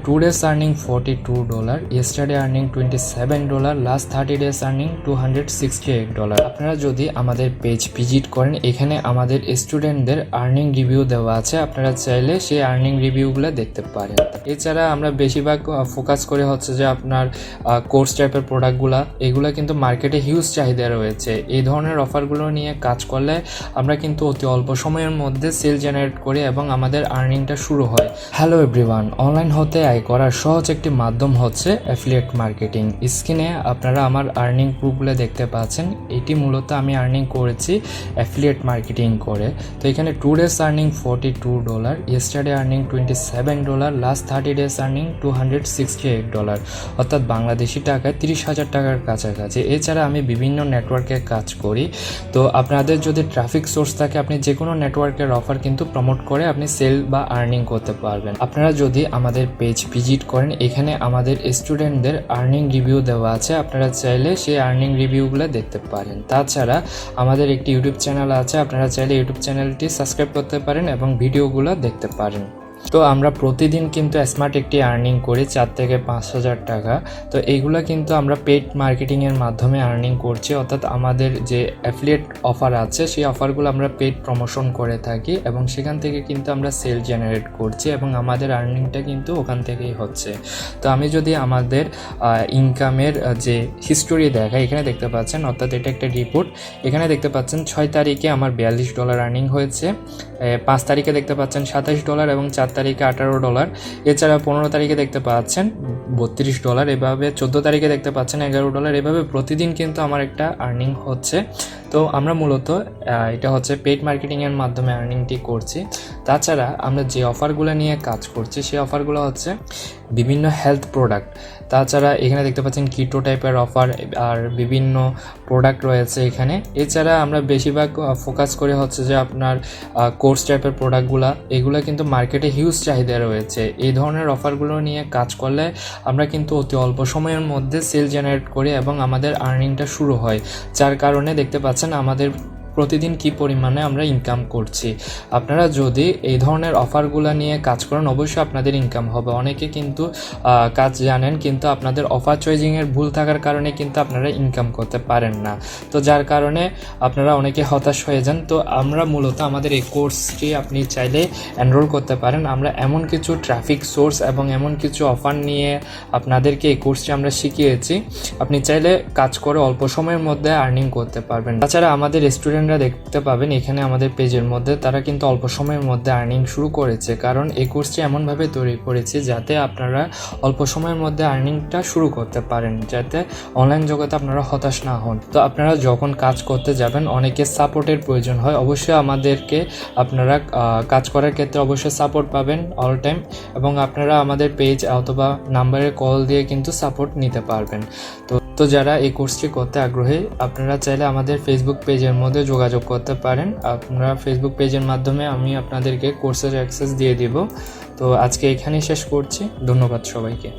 2 days earning $42, yesterday earning $27, last 30 days earning $268। আপনারা যদি আমাদের পেজ ভিজিট করেন, এখানে আমাদের স্টুডেন্টদের আর্নিং রিভিউ দেওয়া আছে, আপনারা চাইলে সেই আর্নিং রিভিউগুলো দেখতে পারেন। এছাড়া আমরা বেশিরভাগ ফোকাস করে হচ্ছে যে আপনার কোর্স টাইপের প্রোডাক্টগুলো, এগুলো কিন্তু মার্কেটে হিউজ চাহিদা রয়েছে। এই ধরনের অফারগুলো নিয়ে কাজ করলে আমরা কিন্তু অতি অল্প সময়ের মধ্যে সেল জেনারেট করি এবং আমাদের আর্নিংটা শুরু হয়। হ্যালো এভরিওয়ান, অনলাইন হতে আয় করার সহজ একটি মাধ্যম হচ্ছে অ্যাফিলিয়েট মার্কেটিং। স্ক্রিনে আপনারা আমার আর্নিং প্রুফগুলো দেখতে পাচ্ছেন। এটি মূলত আমি আর্নিং করেছি অ্যাফিলিয়েট মার্কেটিং করে। তো এখানে 2 days earning $42, yesterday earning $27, last 30 days earning $268, অর্থাৎ বাংলাদেশি টাকায় 30,000 টাকার কাছাকাছি। এছাড়া আমি বিভিন্ন নেটওয়ার্কে কাজ করি। তো আপনাদের যদি ট্রাফিক সোর্স থাকে, আপনি যে কোনো নেটওয়ার্কের অফার কিন্তু প্রমোট করে আপনি সেল বা আর্নিং করতে পারবেন। আপনারা যদি আমাদের পেজ ভিজিট করেন, এখানে আমাদের স্টুডেন্টদের আর্নিং রিভিউ দেওয়া আছে, আপনারা চাইলে সেই আর্নিং রিভিউগুলো দেখতে পারেন। তাছাড়া আমাদের একটি ইউটিউব চ্যানেল আছে, আপনারা চাইলে ইউটিউব চ্যানেলটি সাবস্ক্রাইব করতে পারেন এবং ভিডিওগুলো দেখতে পারেন। তো আমরা প্রতিদিন কিন্তু স্মার্ট একটি আর্নিং করি 4 থেকে 5,000 টাকা। তো এইগুলো কিন্তু আমরা পেইড মার্কেটিংয়ের মাধ্যমে আর্নিং করছি, অর্থাৎ আমাদের যে অ্যাফিলিয়েট অফার আছে সেই অফারগুলো আমরা পেইড প্রমোশন করে থাকি এবং সেখান থেকে কিন্তু আমরা সেল জেনারেট করছি এবং আমাদের আর্নিংটা কিন্তু ওখান থেকেই হচ্ছে। তো আমি যদি আমাদের ইনকামের যে হিস্টোরি দেখাই, এখানে দেখতে পাচ্ছেন, অর্থাৎ এটা একটা রিপোর্ট। এখানে দেখতে পাচ্ছেন 6 তারিখে আমার $42 আর্নিং হয়েছে, 5 তারিখে দেখতে পাচ্ছেন $27 এবং 4 তারিখে $18। এছাড়া 15 তারিখে দেখতে পাচ্ছেন $32, এভাবে 14 তারিখে দেখতে পাচ্ছেন $11। এভাবে প্রতিদিন কিন্তু আমার একটা আর্নিং হচ্ছে। তো আমরা মূলত এটা হচ্ছে পেইড মার্কেটিংয়ের মাধ্যমে আর্নিংটি করছি। তাছাড়া আমরা যে অফারগুলো নিয়ে কাজ করছি সেই অফারগুলো হচ্ছে বিভিন্ন হেলথ প্রোডাক্ট। তাছাড়া এখানে দেখতে পাচ্ছেন কিটো টাইপের অফার আর বিভিন্ন প্রোডাক্ট রয়েছে এখানে। এছাড়া আমরা বেশিরভাগ ফোকাস করে হচ্ছে যে আপনার কোর্স টাইপের প্রোডাক্টগুলো, এগুলো কিন্তু মার্কেটে হিউজ চাহিদা রয়েছে। এই ধরনের অফারগুলো নিয়ে কাজ করলে আমরা কিন্তু অতি অল্প সময়ের মধ্যে সেল জেনারেট করি এবং আমাদের আর্নিংটা শুরু হয়, যার কারণে দেখতে পাচ্ছেন আমাদের প্রতিদিন কি পরিমাণে আমরা ইনকাম করছি। আপনারা যদি এই ধরনের অফারগুলো নিয়ে কাজ করেন, অবশ্যই আপনাদের ইনকাম হবে। অনেকে কিন্তু কাজ জানেন, কিন্তু আপনাদের অফার চয়েজিংয়ের ভুল থাকার কারণে কিন্তু আপনারা ইনকাম করতে পারেন না। তো যার কারণে আপনারা অনেকে হতাশ হয়ে যান। তো আমরা মূলত আমাদের এই কোর্সটি আপনি চাইলে এনরোল করতে পারেন। আমরা এমন কিছু ট্রাফিক সোর্স এবং এমন কিছু অফার নিয়ে আপনাদেরকে এই কোর্সটি আমরা শিখিয়েছি, আপনি চাইলে কাজ করে অল্প সময়ের মধ্যে আর্নিং করতে পারবেন। তাছাড়া আমাদের স্টুডেন্টরা দেখতে পাবেন এখানে আমাদের পেজের মধ্যে, তারা কিন্তু অল্প সময়ের মধ্যে আর্নিং শুরু করেছে, কারণ এই কোর্সটি এমনভাবে তৈরি করেছি যাতে আপনারা অল্প সময়ের মধ্যে আর্নিংটা শুরু করতে পারেন, যাতে অনলাইন জগতে আপনারা হতাশ না হন। তো আপনারা যখন কাজ করতে যাবেন, অনেকে সাপোর্টের প্রয়োজন হয়, অবশ্যই আমাদেরকে আপনারা কাজ করার ক্ষেত্রে অবশ্যই সাপোর্ট পাবেন অল টাইম, এবং আপনারা আমাদের পেজ অথবা নাম্বারে কল দিয়ে কিন্তু সাপোর্ট নিতে পারবেন। তো যারা এই কোর্সটি করতে আগ্রহী, আপনারা চাইলে আমাদের ফেসবুক পেজের মধ্যে যোগাযোগ করতে পারেন। আপনারা ফেসবুক পেজের মাধ্যমে আমি আপনাদেরকে কোর্সের অ্যাক্সেস দিয়ে দিব। তো আজকে এখানেই শেষ করছি। ধন্যবাদ সবাইকে।